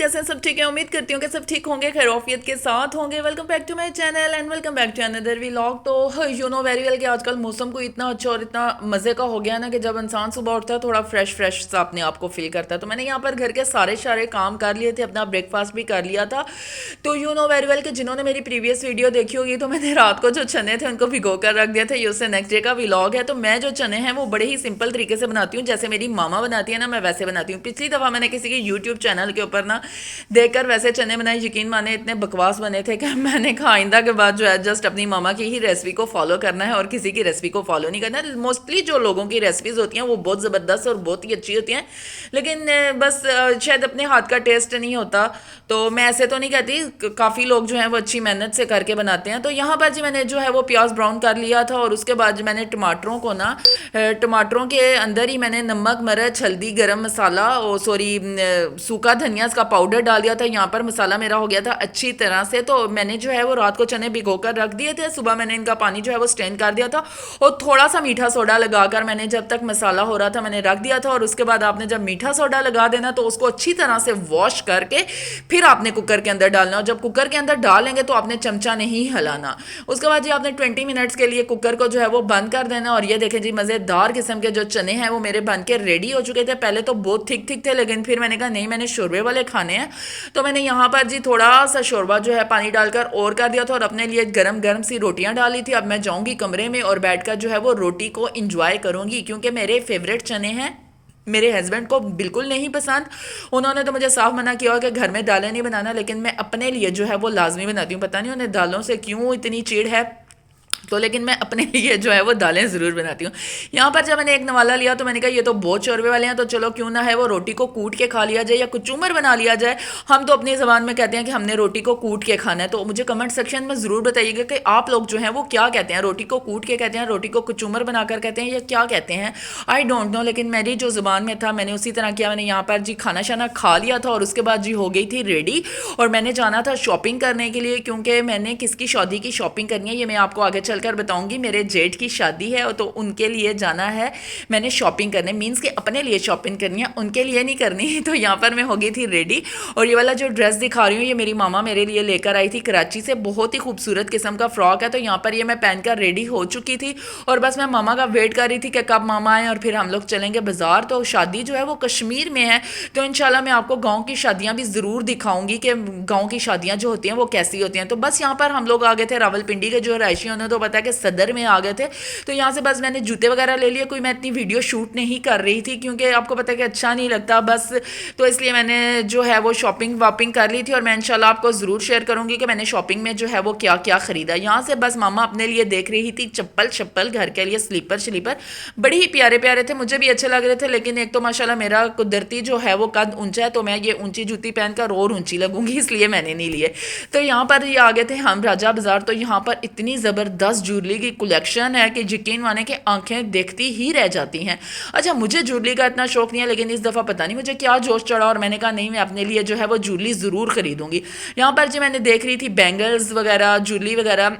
कैसे हैं? सब ठीक है? उम्मीद करती हूँ कि सब ठीक होंगे, खैरियत के साथ होंगे। Welcome back to my channel and welcome back to another vlog. तो यू नो वेरी वेल कि आजकल मौसम को इतना अच्छा और इतना मज़े का हो गया है ना कि जब इंसान सुबह उठता है थोड़ा फ्रेश फ्रेश सा अपने आप को फील करता है। तो मैंने यहाँ पर घर के सारे सारे काम कर लिए थे, अपना ब्रेकफास्ट भी कर लिया था। तो यू नो वेरी वेल कि जिन्होंने मेरी प्रीवियस वीडियो देखी होगी तो मैंने रात को जो चने थे उनको भिगो कर रख दिया था। ये उससे नेक्स्ट डे का व्लॉग है। तो मैं जो चने हैं वो बड़े ही सिंपल तरीके से बनाती हूँ, जैसे मेरी मामा बनाती है ना, मैं वैसे बनाती हूँ। पिछली दफ़ा मैंने किसी के यूट्यूब चैनल के ऊपर ना देखकर वैसे चने बनाए, यकीन माने इतने बकवास बने थे कि मैंने कहा आइंदा के बाद जो है जस्ट अपनी मामा की ही रेसिपी को फॉलो करना है और किसी की रेसिपी को फॉलो नहीं करना है। मोस्टली जो लोगों की रेसिपीज होती हैं वो बहुत ज़बरदस्त और बहुत ही अच्छी होती हैं, लेकिन बस शायद अपने हाथ का टेस्ट नहीं होता। तो मैं ऐसे तो नहीं कहती, काफ़ी लोग जो हैं वो अच्छी मेहनत से करके बनाते हैं। तो यहाँ पर जी मैंने जो है वो प्याज ब्राउन कर लिया था और उसके बाद मैंने टमाटरों को ना, टमाटरों के अंदर ही मैंने नमक, मिर्च, हल्दी, गरम मसाला और सॉरी सूखा धनिया इसका पाउडर डाल दिया था। यहाँ पर मसाला मेरा हो गया था अच्छी तरह से। तो मैंने जो है वो रात को चने भिगो कर रख दिए थे, सुबह मैंने इनका पानी जो है वो स्ट्रेन कर दिया था और थोड़ा सा मीठा सोडा लगाकर मैंने जब तक मसाला हो रहा था मैंने रख दिया था। और उसके बाद आपने जब मीठा सोडा लगा देना तो उसको अच्छी तरह से वॉश करके फिर आपने कुकर के अंदर डालना। और जब कुकर के अंदर डालेंगे तो आपने चमचा नहीं हिलाना। उसके बाद जी आपने 20 मिनट्स के लिए कुकर को जो है वो बंद कर देना। और ये देखें जी मज़ेदार किस्म के जो चने हैं वो मेरे बन के रेडी हो चुके थे। पहले तो बहुत थिक थिक थे, लेकिन फिर मैंने कहा नहीं, मैंने शोरबे वाले खाने हैं। तो मैंने यहाँ पर जी थोड़ा सा शोरबा जो है पानी डालकर और कर दिया था और अपने लिए गरम गरम सी रोटियां डाली थी। अब मैं जाऊंगी कमरे में और बैठकर जो है वो रोटी को इंजॉय करूंगी, क्योंकि मेरे फेवरेट चने हैं। मेरे हस्बैंड को बिल्कुल नहीं पसंद। उन्होंने तो मुझे साफ मना किया कि घर में दालें नहीं बनाना, लेकिन मैं अपने लिए जो है वो लाजमी बनाती हूँ। पता नहीं उन्हें दालों से क्यों इतनी चिढ़ है, तो लेकिन मैं अपने लिए जो है वो दालें ज़रूर बनाती हूँ। यहाँ पर जब मैंने एक नवाला लिया तो मैंने कहा ये तो बहुत शोरबे वाले हैं, तो चलो क्यों ना है वो रोटी को कूट के खा लिया जाए या कुचूमर बना लिया जाए। हम तो अपनी ज़बान में कहते हैं कि हमने रोटी को कूट के खाना है। तो मुझे कमेंट सेक्शन में ज़रूर बताइएगा कि आप लोग जो हैं वो क्या कहते हैं, रोटी को कूट के कहते हैं, रोटी को कुचूमर बनाकर कहते हैं, या क्या कहते हैं। आई डोंट नो, लेकिन मेरी जो ज़ुबान में था मैंने उसी तरह किया। मैंने यहाँ पर जी खाना शाना खा लिया था और उसके बाद जी हो गई थी रेडी और मैंने जाना था शॉपिंग करने के लिए, क्योंकि मैंने किसकी शादी की शॉपिंग करनी है ये मैं आपको आगे चलकर बताऊंगी। मेरे जेठ की शादी है तो उनके लिए जाना है मैंने शॉपिंग करने, मीन्स कि अपने लिए शॉपिंग करनी है, उनके लिए नहीं करनी। तो यहाँ पर मैं हो गई थी रेडी और ये वाला जो ड्रेस दिखा रही हूँ ये मेरी मामा मेरे लिए लेकर आई थी कराची से। बहुत ही खूबसूरत किस्म का फ्रॉक है। तो यहाँ पर ये मैं पहनकर रेडी हो चुकी थी और बस मैं मामा का वेट कर रही थी कि कब मामा आए और फिर हम लोग चलेंगे बाजार। तो शादी जो है वो कश्मीर में है, तो इंशाल्लाह मैं आपको गाँव की शादियाँ भी ज़रूर दिखाऊंगी कि गाँव की शादियाँ जो होती हैं वो कैसी होती हैं। तो बस यहाँ पर हम लोग आ गए थे रावलपिंडी के जो रहायशी, उन्हें तो पता है कि सदर में आ गए थे। तो यहाँ से बस मैंने जूते वगैरह ले लिए। कोई मैं इतनी वीडियो शूट नहीं कर रही थी क्योंकि आपको पता है कि अच्छा नहीं लगता बस, तो इसलिए मैंने जो है वो शॉपिंग वापिंग कर ली थी और मैं इंशाल्लाह आपको ज़रूर शेयर करूँगी कि मैंने शॉपिंग में जो है वो क्या क्या ख़रीदा। यहाँ से बस मामा अपने लिए देख रही थी चप्पल शप्पल, घर के लिए स्लीपर शलीपर, बड़े ही प्यारे प्यारे थे, मुझे भी अच्छे लग रहे थे। लेकिन एक तो माशाल्लाह मेरा कुदरती जो है वो कद ऊंचा है, तो मैं ये ऊंची जूती पहनकर और ऊंची लगूंगी, इसलिए मैंने नहीं लिए। तो यहाँ पर ये आ गए थे हम राजा बाजार। तो यहाँ पर इतनी ज़बरदस्त ज्वेलरी की कलेक्शन है कि यकीन माने कि आंखें देखती ही रह जाती हैं। अच्छा मुझे ज्वेलरी का इतना शौक नहीं है, लेकिन इस दफ़ा पता नहीं मुझे क्या जोश चढ़ा और मैंने कहा नहीं मैं अपने लिए जो है वो ज्वेलरी ज़रूर खरीदूंगी। यहाँ पर जो मैंने देख रही थी बैंगल्स वगैरह, ज्वेलरी वगैरह,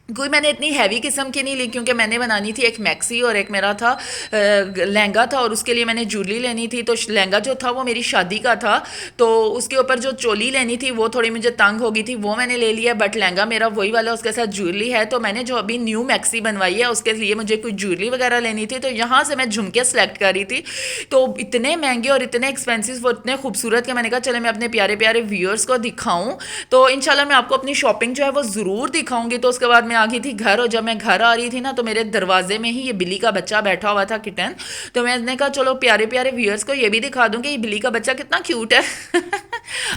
कोई मैंने इतनी हैवी किस्म की नहीं ली क्योंकि मैंने बनानी थी एक मैक्सी और एक मेरा था लहंगा था और उसके लिए मैंने ज्वेलरी लेनी थी। तो लहंगा जो था वो मेरी शादी का था, तो उसके ऊपर जो चोली लेनी थी वो थोड़ी मुझे तंग हो गई थी, वो मैंने ले लिया। बट लहंगा मेरा वही वाला, उसके साथ ज्वेलरी है। तो मैंने जो अभी न्यू मैक्सी बनवाई है उसके लिए मुझे कोई ज्वेलरी वगैरह लेनी थी, तो यहाँ से मैं झुमके सेलेक्ट कर रही थी। तो इतने महंगे और इतने एक्सपेंसिव, वो इतने खूबसूरत के मैंने कहा चले मैं अपने प्यारे प्यारे व्यूअर्स को दिखाऊं। तो इंशाल्लाह मैं आपको अपनी शॉपिंग जो है वो ज़रूर दिखाऊंगी। तो उसके बाद मैं आ गई थी घर और जब मैं घर आ रही थी ना तो मेरे दरवाजे में ही ये बिल्ली का बच्चा बैठा हुआ था, किटन। तो मैंने कहा चलो प्यारे प्यारे व्यूअर्स को ये भी दिखा दूं कि ये बिल्ली का बच्चा कितना क्यूट है।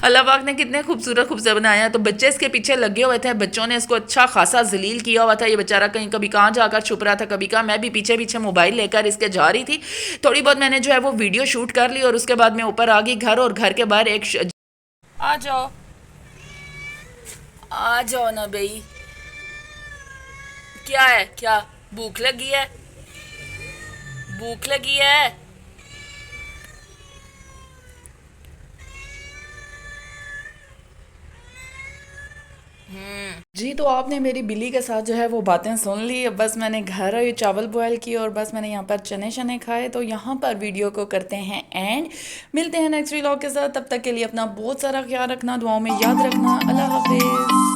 अल्लाह पाक ने कितने खूबसूरत खूबसूरत बनाया। तो बच्चे इसके पीछे लगे हुए थे, बच्चों ने इसको अच्छा खासा जलील किया हुआ था। ये बेचारा कहीं कभी कहाँ जाकर छुप रहा था, कभी कहाँ। मैं भी पीछे पीछे मोबाइल लेकर इसके जा रही थी। थोड़ी बहुत मैंने जो है वो वीडियो शूट कर ली और उसके बाद मैं ऊपर आ गई घर और घर के बाहर एक आ जाओ, आ जाओ ना भाई। क्या है, क्या भूख लगी है? भूख लगी है? जी, तो आपने मेरी बिल्ली के साथ जो है वो बातें सुन ली। अब बस मैंने घर आई, चावल बॉयल किए और बस मैंने यहाँ पर चने शने खाए। तो यहाँ पर वीडियो को करते हैं एंड मिलते हैं नेक्स्ट व्लॉग के साथ। तब तक के लिए अपना बहुत सारा ख्याल रखना, दुआओं में याद रखना। अल्लाह हाफिज़।